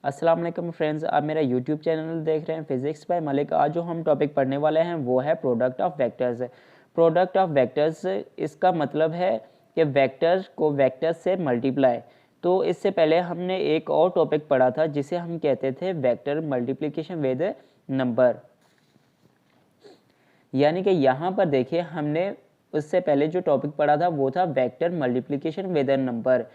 अस्सलाम वालेकुम फ्रेंड्स, आप मेरा यूट्यूब चैनल देख रहे हैं फिजिक्स बाय मलिक। आज जो हम टॉपिक पढ़ने वाले हैं वो है product of vectors. Product of vectors इसका मतलब है कि वेक्टर को वेक्टर से मल्टीप्लाई। तो इससे पहले हमने एक और टॉपिक पढ़ा था जिसे हम कहते थे वेक्टर मल्टीप्लिकेशन विद नंबर। यानी कि यहाँ पर देखिए हमने उससे पहले जो टॉपिक पढ़ा था वो था वेक्टर मल्टीप्लिकेशन विद नंबर।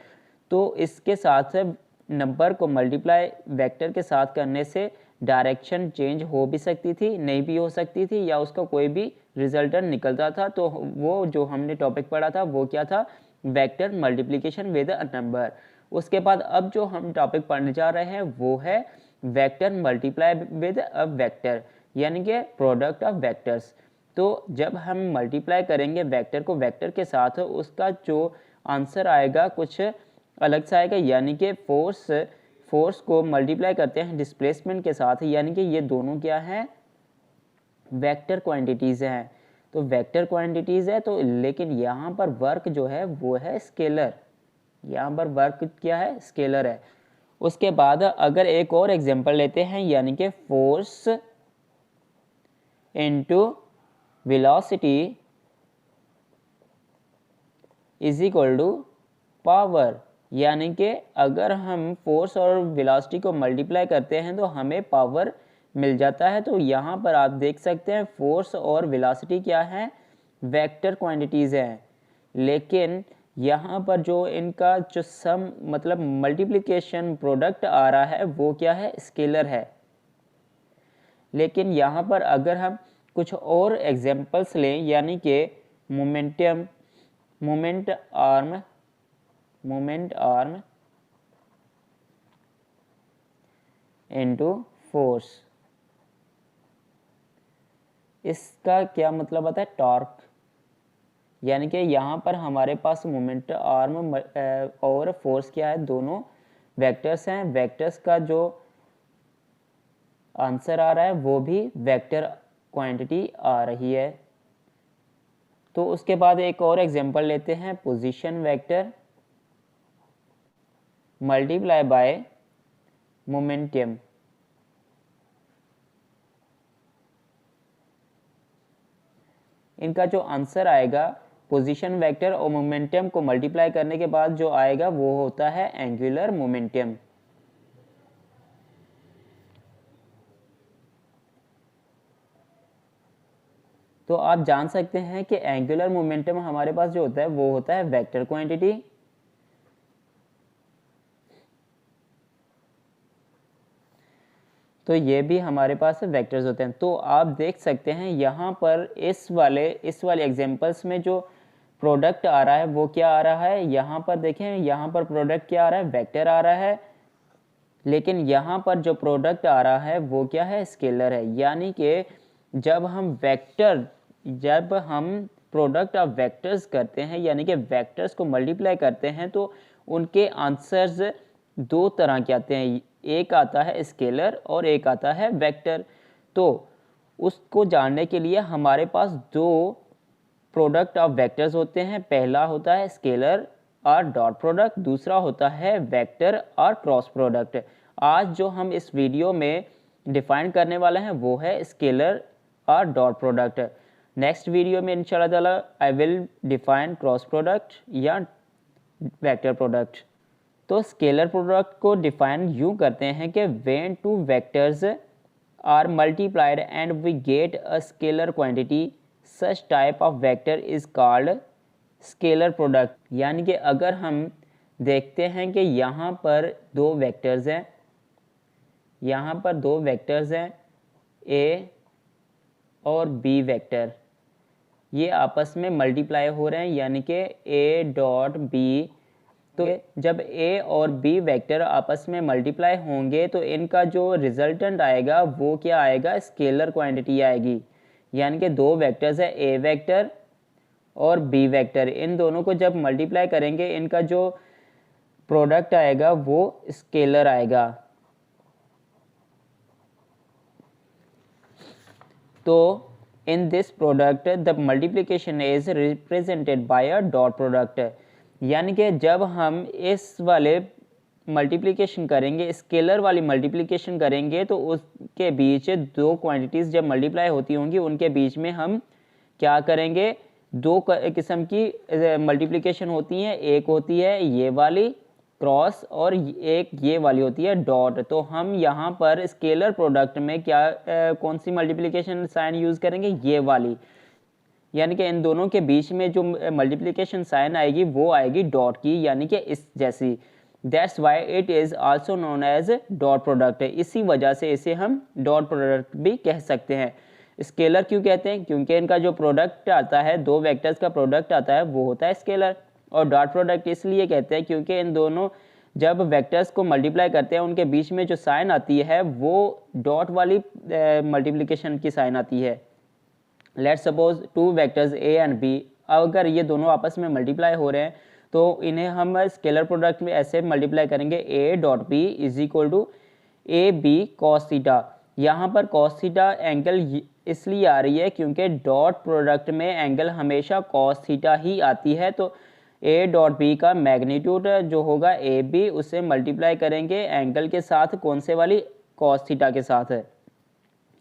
तो इसके साथ नंबर को मल्टीप्लाई वेक्टर के साथ करने से डायरेक्शन चेंज हो भी सकती थी, नहीं भी हो सकती थी, या उसका कोई भी रिजल्टेंट निकलता था। तो वो जो हमने टॉपिक पढ़ा था वो क्या था? Vector multiplication with a number. उसके बाद अब जो हम टॉपिक पढ़ने जा रहे हैं वो है vector multiply with a vector, यानी कि प्रोडक्ट ऑफ वेक्टर्स। तो जब हम मल्टीप्लाई करेंगे वेक्टर को वेक्टर के साथ, उसका जो आंसर आएगा कुछ अलग सा आएगा। यानी कि फोर्स को मल्टीप्लाई करते हैं डिस्प्लेसमेंट के साथ, यानी कि ये दोनों क्या हैं? वेक्टर क्वांटिटीज़ हैं। तो वेक्टर क्वांटिटीज़ है तो, लेकिन यहाँ पर वर्क जो है वो है स्केलर। यहाँ पर वर्क क्या है? स्केलर है। उसके बाद अगर एक और एग्जांपल लेते हैं, यानी कि force into velocity is equal to power. यानी कि अगर हम फोर्स और वेलोसिटी को मल्टीप्लाई करते हैं तो हमें पावर मिल जाता है। तो यहाँ पर आप देख सकते हैं फोर्स और वेलोसिटी क्या है? वेक्टर क्वांटिटीज़ हैं, लेकिन यहाँ पर जो इनका जो सम मतलब मल्टीप्लिकेशन प्रोडक्ट आ रहा है वो क्या है? स्केलर है। लेकिन यहाँ पर अगर हम कुछ और एग्जांपल्स लें, यानी कि मोमेंट आर्म इनटू फोर्स, इसका क्या मतलब आता है? टॉर्क। यानी कि यहाँ पर हमारे पास मोमेंट आर्म और फोर्स क्या है? दोनों वेक्टर्स हैं। वेक्टर्स का जो आंसर आ रहा है वो भी वेक्टर क्वांटिटी आ रही है। तो उसके बाद एक और एग्जांपल लेते हैं, position vector multiply by momentum. इनका जो आंसर आएगा पोजीशन वेक्टर और मोमेंटम को मल्टीप्लाई करने के बाद जो आएगा वो होता है एंगुलर मोमेंटम। तो आप जान सकते हैं कि एंगुलर मोमेंटम हमारे पास जो होता है वो होता है वेक्टर क्वांटिटी। तो ये भी हमारे पास वेक्टर्स होते हैं। तो आप देख सकते हैं यहाँ पर इस वाले एग्जांपल्स में जो प्रोडक्ट आ रहा है वो क्या आ रहा है? यहाँ पर देखें, यहाँ पर प्रोडक्ट क्या आ रहा है? वेक्टर आ रहा है। लेकिन यहाँ पर जो प्रोडक्ट आ रहा है वो क्या है? स्केलर है। यानी कि जब हम प्रोडक्ट ऑफ वेक्टर्स करते हैं, यानी कि वेक्टर्स को मल्टीप्लाई करते हैं, तो उनके आंसर्स दो तरह के आते हैं। एक आता है स्केलर और एक आता है वेक्टर। तो उसको जानने के लिए हमारे पास दो प्रोडक्ट ऑफ वेक्टर्स होते हैं। पहला होता है स्केलर और डॉट प्रोडक्ट, दूसरा होता है वेक्टर और क्रॉस प्रोडक्ट। आज जो हम इस वीडियो में डिफाइन करने वाले हैं वो है स्केलर और डॉट प्रोडक्ट। नेक्स्ट वीडियो में इंशाल्लाह ताला I will define cross product या वेक्टर प्रोडक्ट। तो स्केलर प्रोडक्ट को डिफाइन यूँ करते हैं कि when two vectors are multiplied and we get a scalar quantity, such type of vector is called scalar product. यानी कि अगर हम देखते हैं कि यहाँ पर दो वेक्टर्स हैं, ए और बी वेक्टर, ये आपस में मल्टीप्लाई हो रहे हैं, यानी कि ए डॉट बी। तो जब ए और बी वेक्टर आपस में मल्टीप्लाई होंगे तो इनका जो रिजल्टेंट आएगा वो क्या आएगा? स्केलर क्वांटिटी आएगी। यानी कि दो वेक्टर्स है, ए वेक्टर और बी वेक्टर, इन दोनों को जब मल्टीप्लाई करेंगे इनका जो प्रोडक्ट आएगा वो स्केलर आएगा। तो in this product the multiplication is represented by a dot product. यानी कि जब हम इस वाले मल्टीप्लिकेशन करेंगे, स्केलर वाली मल्टीप्लिकेशन करेंगे, तो उसके बीच दो क्वांटिटीज़ जब मल्टीप्लाई होती होंगी उनके बीच में हम क्या करेंगे, दो किस्म की मल्टीप्लिकेशन होती हैं। एक होती है ये वाली क्रॉस और एक ये वाली होती है डॉट। तो हम यहाँ पर स्केलर प्रोडक्ट में क्या कौन सी मल्टीप्लिकेशन साइन यूज़ करेंगे, ये वाली, यानी कि इन दोनों के बीच में जो मल्टीप्लिकेशन साइन आएगी वो आएगी डॉट की, यानी कि इस जैसी। That's why it is also known as dot product. इसी वजह से इसे हम डॉट प्रोडक्ट भी कह सकते हैं। स्केलर क्यों कहते हैं, क्योंकि इनका जो प्रोडक्ट आता है, दो वेक्टर्स का प्रोडक्ट आता है, वो होता है स्केलर। और डॉट प्रोडक्ट इसलिए कहते हैं क्योंकि इन दोनों जब वेक्टर्स को मल्टीप्लाई करते हैं उनके बीच में जो साइन आती है वो डॉट वाली मल्टीप्लिकेशन की साइन आती है। Let's suppose two vectors A and B, अगर ये दोनों आपस में मल्टीप्लाई हो रहे हैं तो इन्हें हम स्केलर प्रोडक्ट में ऐसे मल्टीप्लाई करेंगे, A dot B is equal to A B cos theta. यहाँ पर कॉस थीटा एंगल इसलिए आ रही है क्योंकि डॉट प्रोडक्ट में एंगल हमेशा कॉस थीटा ही आती है। तो ए डॉट बी का मैग्नीट्यूड जो होगा ए बी, उससे मल्टीप्लाई करेंगे एंगल के साथ, कौन से वाली, कॉस थीटा के साथ है।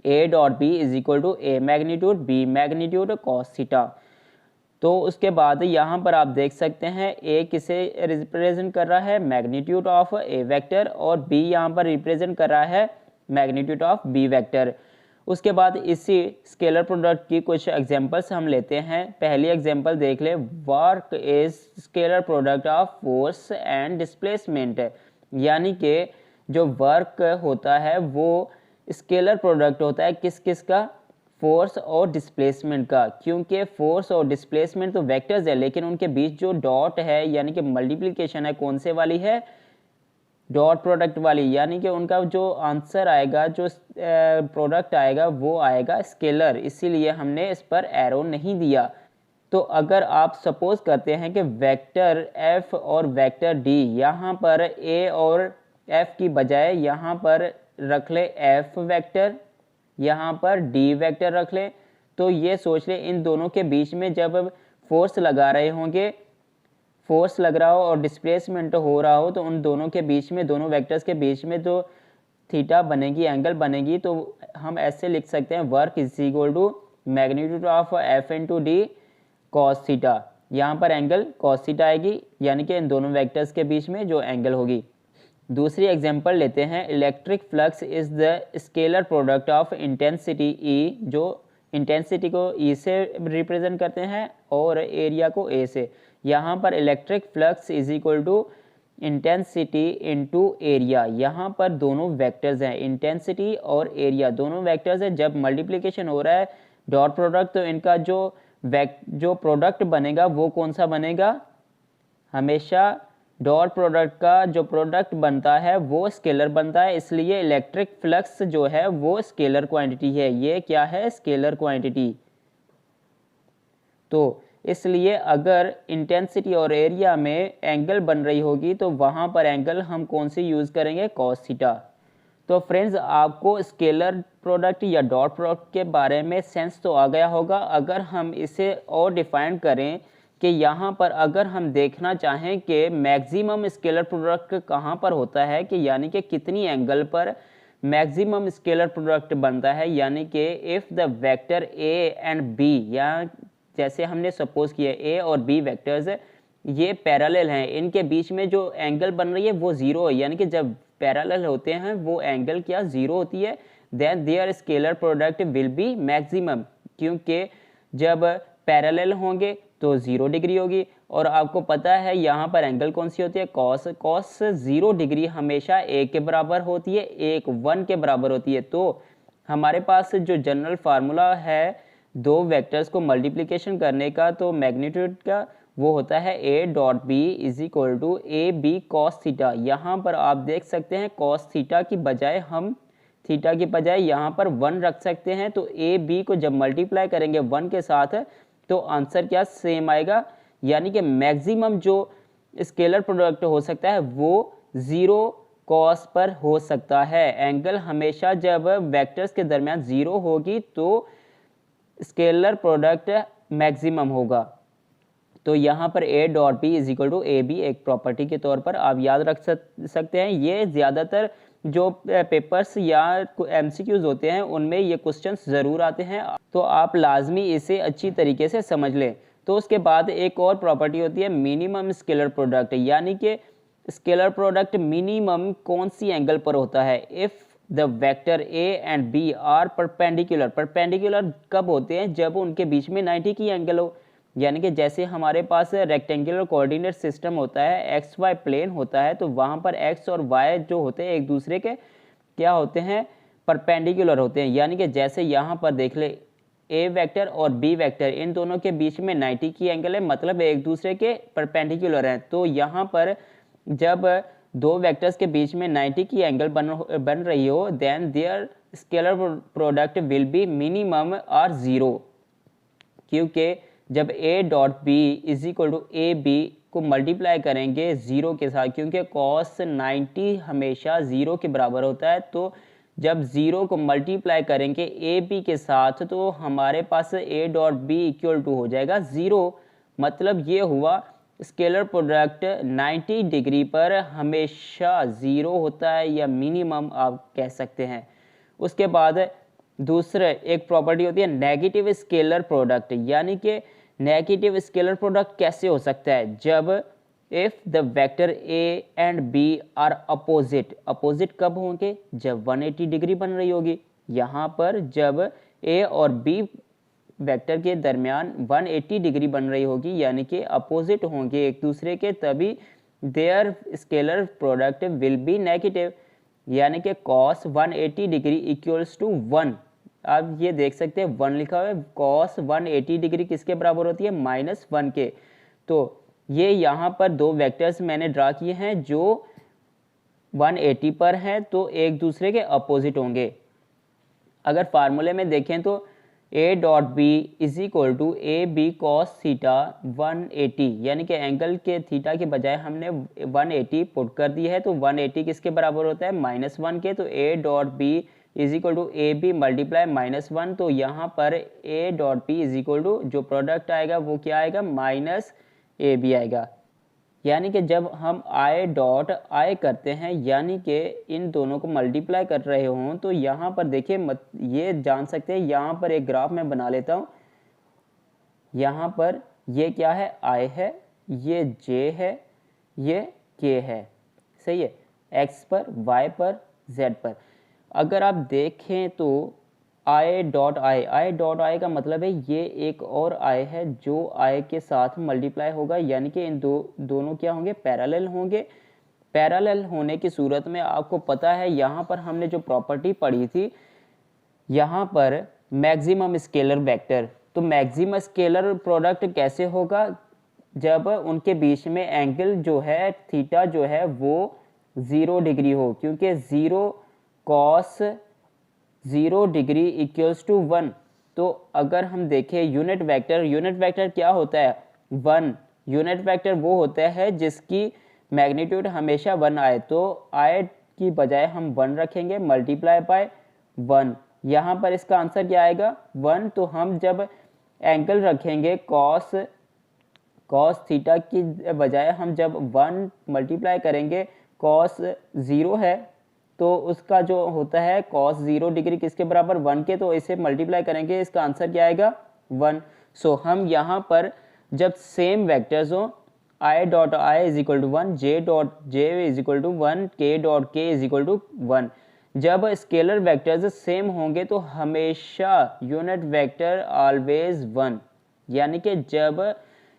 A dot B is equal to A magnitude B magnitude cos theta. तो उसके बाद यहाँ पर आप देख सकते हैं ए किसे रिप्रेजेंट कर रहा है, मैग्नीट्यूड ऑफ ए वेक्टर, और बी यहाँ पर रिप्रेजेंट कर रहा है मैग्नीट्यूड ऑफ बी वेक्टर। उसके बाद इसी स्केलर प्रोडक्ट की कुछ एग्जांपल्स हम लेते हैं। पहली एग्जांपल देख ले, work is scalar product of force and displacement, यानी कि जो वर्क होता है वो स्केलर प्रोडक्ट होता है किस किस का, फोर्स और डिस्प्लेसमेंट का। क्योंकि फोर्स और डिस्प्लेसमेंट तो वेक्टर्स है, लेकिन उनके बीच जो डॉट है यानी कि मल्टीप्लिकेशन है, कौन से वाली है, डॉट प्रोडक्ट वाली, यानी कि उनका जो आंसर आएगा, जो प्रोडक्ट आएगा वो आएगा स्केलर। इसीलिए हमने इस पर एरो नहीं दिया। तो अगर आप सपोज करते हैं कि वेक्टर एफ और वेक्टर डी, यहाँ पर ए और एफ की बजाय यहाँ पर रख ले एफ वेक्टर, यहाँ पर डी वेक्टर रख ले, तो ये सोच ले इन दोनों के बीच में जब फोर्स लगा रहे होंगे, फोर्स लग रहा हो और डिस्प्लेसमेंट हो रहा हो, तो उन दोनों के बीच में, दोनों वेक्टर्स के बीच में जो थीटा बनेगी, एंगल बनेगी, तो हम ऐसे लिख सकते हैं work is equal to magnitude of F into D cos theta. यहाँ पर एंगल कॉस थीटा आएगी, यानी कि इन दोनों वेक्टर्स के बीच में जो एंगल होगी। दूसरी एग्जांपल लेते हैं, electric flux is the scalar product of intensity ई, जो इंटेंसिटी को ई से रिप्रेजेंट करते हैं और एरिया को ए से। यहाँ पर electric flux is equal to intensity into area. यहाँ पर दोनों वेक्टर्स हैं, इंटेंसिटी और एरिया दोनों वेक्टर्स हैं। जब मल्टीप्लिकेशन हो रहा है डॉट प्रोडक्ट, तो इनका जो प्रोडक्ट बनेगा वो कौन सा बनेगा, हमेशा डॉट प्रोडक्ट का जो प्रोडक्ट बनता है वो स्केलर बनता है। इसलिए इलेक्ट्रिक फ्लक्स जो है वो स्केलर क्वांटिटी है। ये क्या है, स्केलर क्वांटिटी। तो इसलिए अगर इंटेंसिटी और एरिया में एंगल बन रही होगी तो वहाँ पर एंगल हम कौन सी यूज़ करेंगे, कॉस थीटा। तो फ्रेंड्स, आपको स्केलर प्रोडक्ट या डॉट प्रोडक्ट के बारे में सेंस तो आ गया होगा। अगर हम इसे और डिफाइन करें कि यहाँ पर अगर हम देखना चाहें कि मैक्सिमम स्केलर प्रोडक्ट कहाँ पर होता है, कि यानी कि कितनी एंगल पर मैक्सिमम स्केलर प्रोडक्ट बनता है, यानी कि if the vector A and B, या जैसे हमने सपोज किया ए और बी वेक्टर्स ये पैरेलल हैं, इनके बीच में जो एंगल बन रही है वो ज़ीरो है, यानी कि जब पैरेलल होते हैं वो एंगल क्या, ज़ीरो होती है, then their scalar product will be maximum. क्योंकि जब पैरेलल होंगे तो 0 डिग्री होगी, और आपको पता है यहाँ पर एंगल कौन सी होती है, कॉस। कॉस 0 डिग्री हमेशा ए के बराबर होती है, एक 1 के बराबर होती है। तो हमारे पास जो जनरल फार्मूला है दो वेक्टर्स को मल्टीप्लिकेशन करने का, तो मैग्नीट्यूड का वो होता है A dot B is equal to A B cos theta. यहाँ पर आप देख सकते हैं कॉस थीटा की बजाय हम थीटा की बजाय यहाँ पर 1 रख सकते हैं। तो ए बी को जब मल्टीप्लाई करेंगे 1 के साथ तो आंसर क्या सेम आएगा, यानी कि मैक्सिमम जो स्केलर प्रोडक्ट हो सकता है वो 0 कॉस पर हो सकता है। एंगल हमेशा जब वेक्टर्स के दरमियान 0 होगी तो स्केलर प्रोडक्ट मैक्सिमम होगा। तो यहाँ पर A dot B is equal to A B एक प्रॉपर्टी के तौर पर आप याद रख सकते हैं। ये ज़्यादातर जो पेपर्स या एमसीक्यूज होते हैं उनमें ये क्वेश्चंस ज़रूर आते हैं, तो आप लाजमी इसे अच्छी तरीके से समझ लें। तो उसके बाद एक और प्रॉपर्टी होती है मिनिमम स्केलर प्रोडक्ट, यानी कि स्केलर प्रोडक्ट मिनिमम कौन सी एंगल पर होता है। If the vector A and B are perpendicular, perpendicular कब होते हैं, जब उनके बीच में 90 की एंगल हो। यानी कि जैसे हमारे पास रेक्टेंगुलर कोऑर्डिनेट सिस्टम होता है, एक्स वाई प्लेन होता है, तो वहाँ पर एक्स और वाई जो होते हैं एक दूसरे के क्या होते हैं, परपेंडिकुलर होते हैं। यानी कि जैसे यहाँ पर देख ले ए वेक्टर और बी वेक्टर, इन दोनों के बीच में 90 की एंगल है, मतलब एक दूसरे के परपेंडिकुलर हैं। तो यहाँ पर जब दो वेक्टर्स के बीच में 90 की एंगल बन रही हो, then their scalar product will be minimum और ज़ीरो, क्योंकि जब A dot B is equal to A B को मल्टीप्लाई करेंगे ज़ीरो के साथ, क्योंकि कॉस 90 हमेशा ज़ीरो के बराबर होता है, तो जब ज़ीरो को मल्टीप्लाई करेंगे ए बी के साथ तो हमारे पास A dot B equal to हो जाएगा ज़ीरो। मतलब ये हुआ स्केलर प्रोडक्ट 90 डिग्री पर हमेशा ज़ीरो होता है, या मिनिमम आप कह सकते हैं। उसके बाद दूसरा एक प्रॉपर्टी होती है नेगेटिव स्केलर प्रोडक्ट, यानी कि नेगेटिव स्केलर प्रोडक्ट कैसे हो सकता है, जब if the vector A and B are opposite, opposite कब होंगे, जब 180 डिग्री बन रही होगी। यहाँ पर जब ए और बी वेक्टर के दरमियान 180 डिग्री बन रही होगी, यानी कि अपोजिट होंगे एक दूसरे के, तभी their scalar product will be negative, यानी कि cos 180 डिग्री इक्वल्स टू 1। आप ये देख सकते हैं 1 लिखा हुआ है, cos 180 डिग्री किसके बराबर होती है, -1 के। तो ये यहाँ पर दो वेक्टर्स मैंने ड्रा किए हैं जो 180 पर हैं, तो एक दूसरे के अपोजिट होंगे। अगर फार्मूले में देखें तो A dot B is equal to A B cos theta 180, यानी कि एंगल के थीटा के बजाय हमने 180 पुट कर दी है, तो 180 किसके बराबर होता है, -1 के। तो A dot B is equal to A B multiply -1, तो यहाँ पर A dot B is equal to जो प्रोडक्ट आएगा वो क्या आएगा, माइनस ए बी आएगा। यानी कि जब हम आई डॉट आई करते हैं, यानी कि इन दोनों को मल्टीप्लाई कर रहे हों, तो यहाँ पर देखिए ये जान सकते हैं, यहाँ पर एक ग्राफ मैं बना लेता हूँ। यहाँ पर ये क्या है, आई है, ये जे है, ये के है, सही है, एक्स पर, वाई पर, जेड पर। अगर आप देखें तो आई डॉट आई का मतलब है ये एक और आई है जो आई के साथ मल्टीप्लाई होगा, यानी कि इन दोनों क्या होंगे, पैरेलल होंगे। पैरेलल होने की सूरत में आपको पता है यहाँ पर हमने जो प्रॉपर्टी पढ़ी थी, यहाँ पर मैक्सिमम स्केलर वेक्टर, तो मैक्सिमम स्केलर प्रोडक्ट कैसे होगा, जब उनके बीच में एंगल जो है थीटा जो है वो 0 डिग्री हो, क्योंकि 0 कॉस 0 डिग्री इक्वल्स टू 1। तो अगर हम देखें यूनिट वेक्टर क्या होता है, 1। यूनिट वेक्टर वो होता है जिसकी मैग्नीट्यूड हमेशा 1 आए, तो आई की बजाय हम 1 रखेंगे मल्टीप्लाई बाय 1। यहाँ पर इसका आंसर क्या आएगा, 1। तो हम जब एंगल रखेंगे कॉस थीटा की बजाय हम जब 1 मल्टीप्लाई करेंगे, कॉस 0 है तो उसका जो होता है cos 0 डिग्री किसके बराबर, 1 के, तो इसे मल्टीप्लाई करेंगे, इसका आंसर क्या आएगा, 1। सो हम यहाँ पर जब सेम वेक्टर्स हो, I dot I is equal to 1, J dot J is equal to 1, K dot के इज इक्वल टू 1, जब स्केलर वेक्टर्स सेम होंगे तो हमेशा यूनिट वेक्टर ऑलवेज 1, यानी कि जब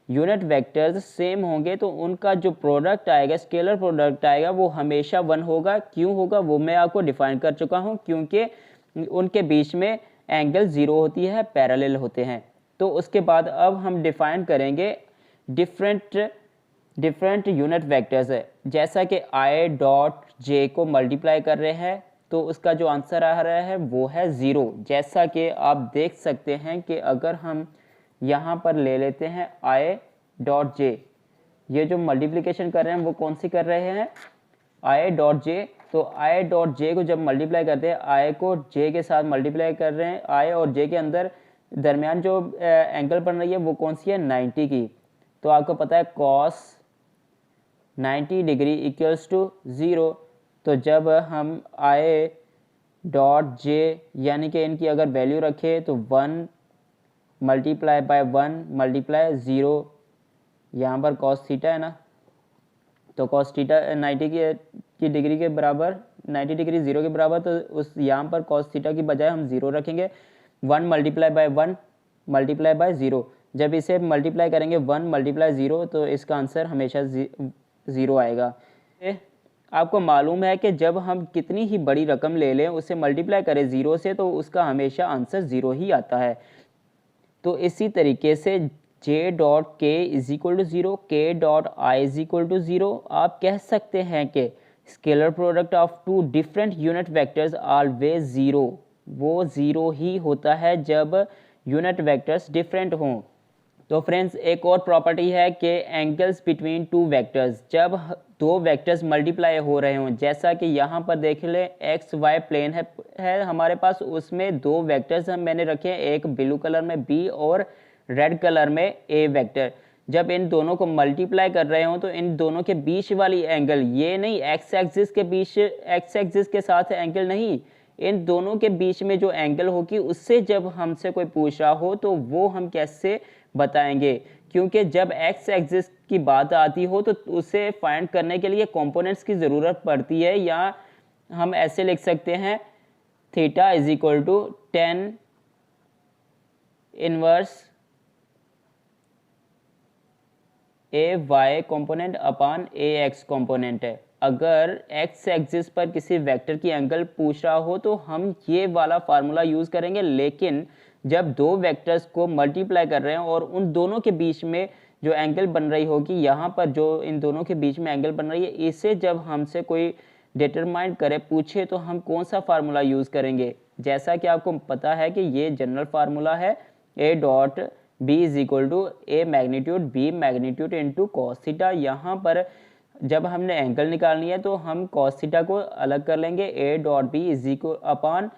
यूनिट वेक्टर्स सेम होंगे तो उनका जो प्रोडक्ट आएगा, स्केलर प्रोडक्ट आएगा, वो हमेशा 1 होगा। क्यों होगा वो मैं आपको डिफाइन कर चुका हूँ, क्योंकि उनके बीच में एंगल 0 होती है, पैरेलल होते हैं। तो उसके बाद अब हम डिफाइन करेंगे डिफरेंट यूनिट वेक्टर्स है। जैसा कि आई डॉट जे को मल्टीप्लाई कर रहे हैं तो उसका जो आंसर आ रहा है वो है 0। जैसा कि आप देख सकते हैं कि अगर हम यहाँ पर ले लेते हैं आई डॉट जे, ये जो मल्टीप्लिकेशन कर रहे हैं वो कौन सी कर रहे हैं, आई डॉट जे। तो आई डॉट जे को जब मल्टीप्लाई करते हैं, आई को जे के साथ मल्टीप्लाई कर रहे हैं, आई और जे के अंदर दरमियान जो एंगल बन रही है वो कौन सी है, 90 की। तो आपको पता है cos 90 डिग्री इक्वल्स टू 0। तो जब हम i डॉट j यानी कि इनकी अगर वैल्यू रखें तो 1 मल्टीप्लाई बाय 1 मल्टीप्लाई 0, यहाँ पर cos थीटा है ना, तो cos थीटा 90 की डिग्री के बराबर, 90 डिग्री 0 के बराबर, तो उस यहाँ पर cos थीटा की बजाय हम 0 रखेंगे। 1 मल्टीप्लाई बाय 1 मल्टीप्लाई बाय 0, जब इसे मल्टीप्लाई करेंगे 1 मल्टीप्लाई 0 तो इसका आंसर हमेशा 0 आएगा। आपको मालूम है कि जब हम कितनी ही बड़ी रकम ले लें उसे मल्टीप्लाई करें 0 से तो उसका हमेशा आंसर 0 ही आता है। तो इसी तरीके से j dot k is equal to 0, k dot i is equal to 0। आप कह सकते हैं कि scalar product of two different unit vectors always 0, वो 0 ही होता है जब यूनिट वेक्टर्स डिफरेंट हों। तो फ्रेंड्स एक और प्रॉपर्टी है कि एंगल्स बिटवीन टू वेक्टर्स, जब दो वेक्टर्स मल्टीप्लाई हो रहे हों, जैसा कि यहाँ पर देख लें एक्स वाई प्लेन है हमारे पास, उसमें दो वेक्टर्स मैंने रखे हैं, एक ब्लू कलर में बी और रेड कलर में ए वेक्टर। जब इन दोनों को मल्टीप्लाई कर रहे हों तो इन दोनों के बीच वाली एंगल, ये नहीं एक्स एक्सिस के बीच, एक्स एक्सिस के साथ एंगल नहीं, इन दोनों के बीच में जो एंगल होगी उससे जब हमसे कोई पूछ रहा हो तो वो हम कैसे बताएंगे, क्योंकि जब एक्स एक्सिस की बात आती हो तो उसे फाइंड करने के लिए कंपोनेंट्स की ज़रूरत पड़ती है, या हम ऐसे लिख सकते हैं theta is equal to 10 inverse A Y component upon A X component है। अगर एक्स एक्सिस पर किसी वेक्टर की एंगल पूछ रहा हो तो हम ये वाला फार्मूला यूज़ करेंगे, लेकिन जब दो वेक्टर्स को मल्टीप्लाई कर रहे हैं और उन दोनों के बीच में जो एंगल बन रही होगी, यहाँ पर जो इन दोनों के बीच में एंगल बन रही है, इसे जब हमसे कोई डिटरमाइन करे, पूछे, तो हम कौन सा फार्मूला यूज़ करेंगे। जैसा कि आपको पता है कि ये जनरल फार्मूला है, A dot B is equal to A magnitude B magnitude into cos theta. यहाँ पर जब हमने एंगल निकालनी है तो हम कॉस थीटा को अलग कर लेंगे, A dot B is equal upon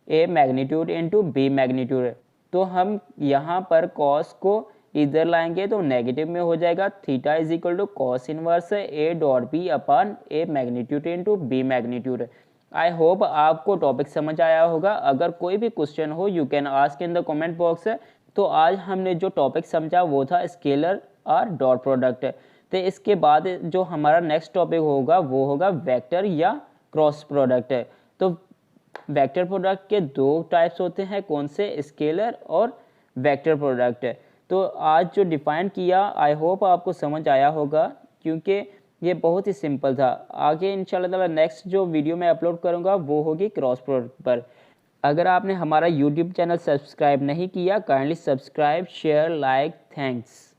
A magnitude into B magnitude. तो हम यहाँ पर कॉस को इधर लाएंगे तो नेगेटिव में हो जाएगा, theta is equal to cos inverse A dot B upon A magnitude into B magnitude. I hope आपको टॉपिक समझ आया होगा। अगर कोई भी क्वेश्चन हो you can ask in the comment box. तो आज हमने जो टॉपिक समझा वो था स्केलर और डॉट प्रोडक्ट। तो इसके बाद जो हमारा नेक्स्ट टॉपिक होगा वो होगा वेक्टर या क्रॉस प्रोडक्ट। तो वेक्टर प्रोडक्ट के दो टाइप्स होते हैं, कौन से, स्केलर और वेक्टर प्रोडक्ट। तो आज जो डिफाइन किया आई होप आपको समझ आया होगा, क्योंकि ये बहुत ही सिंपल था। आगे इंशाल्लाह ताला नेक्स्ट जो वीडियो मैं अपलोड करूँगा वो होगी क्रॉस प्रोडक्ट पर। अगर आपने हमारा YouTube चैनल सब्सक्राइब नहीं किया, kindly subscribe, share, like, thanks.